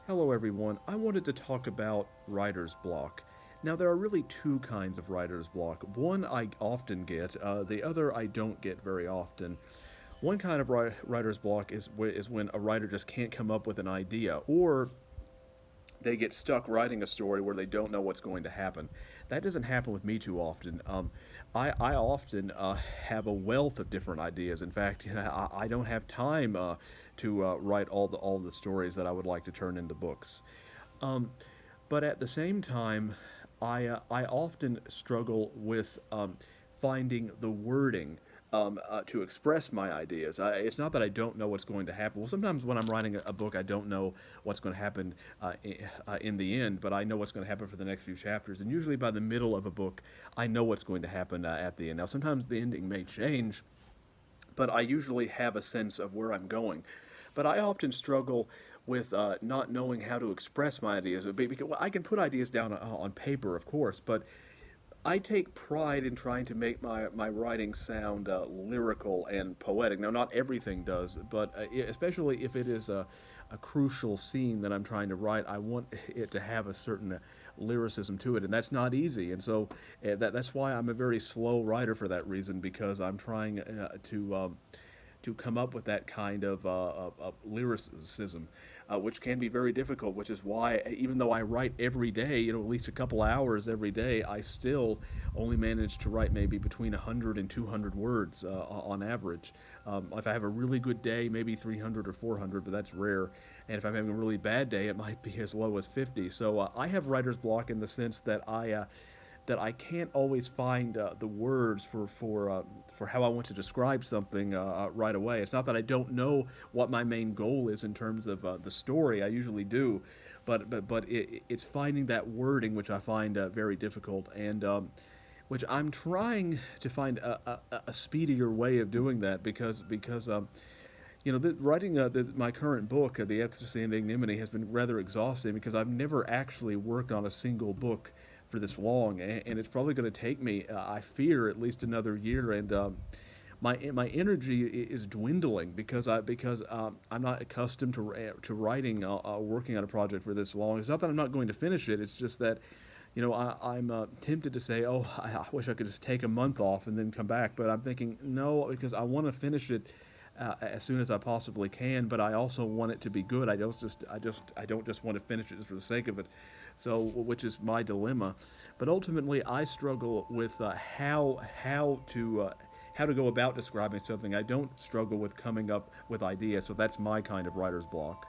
Hello, everyone. I wanted to talk about writer's block. Now, there are really two kinds of writer's block. One I often get, the other I don't get very often. One kind of writer's block is when a writer just can't come up with an idea, or they get stuck writing a story where they don't know what's going to happen. That doesn't happen with me too often. I often have a wealth of different ideas. In fact, I don't have time to write all the stories that I would like to turn into books. Um, but at the same time, I often struggle with finding the wording to express my ideas. It's not that I don't know what's going to happen. Well, sometimes when I'm writing a book, I don't know what's going to happen in the end, but I know what's going to happen for the next few chapters. And usually by the middle of a book, I know what's going to happen at the end. Now, sometimes the ending may change, but I usually have a sense of where I'm going. But I often struggle with not knowing how to express my ideas. Because well, I can put ideas down on paper, of course, but I take pride in trying to make my writing sound lyrical and poetic. Now, not everything does, but especially if it is a crucial scene that I'm trying to write, I want it to have a certain lyricism to it, and that's not easy. And so that's why I'm a very slow writer for that reason, because I'm trying to come up with that kind of lyricism, which can be very difficult. Which is why, even though I write every day, at least a couple hours every day, I still only manage to write maybe between 100 and 200 words on average. If I have a really good day, maybe 300 or 400, but that's rare. And if I'm having a really bad day, it might be as low as 50. So I have writer's block in the sense that I can't always find the words for how I want to describe something right away. It's not that I don't know what my main goal is in terms of the story. I usually do, but it's finding that wording which I find very difficult, and which I'm trying to find a speedier way of doing that because writing my current book, The Ecstasy and Ignominy, has been rather exhausting because I've never actually worked on a single book for this long, and it's probably going to take me, I fear, at least another year. And my energy is dwindling because I'm not accustomed to writing, working on a project for this long. It's not that I'm not going to finish it. It's just that I'm tempted to say, oh, I wish I could just take a month off and then come back. But I'm thinking, no, because I want to finish it as soon as I possibly can. But I also want it to be good. I don't just want to finish it just for the sake of it. So, which is my dilemma. But ultimately, I struggle with how to go about describing something. I don't struggle with coming up with ideas. So that's my kind of writer's block.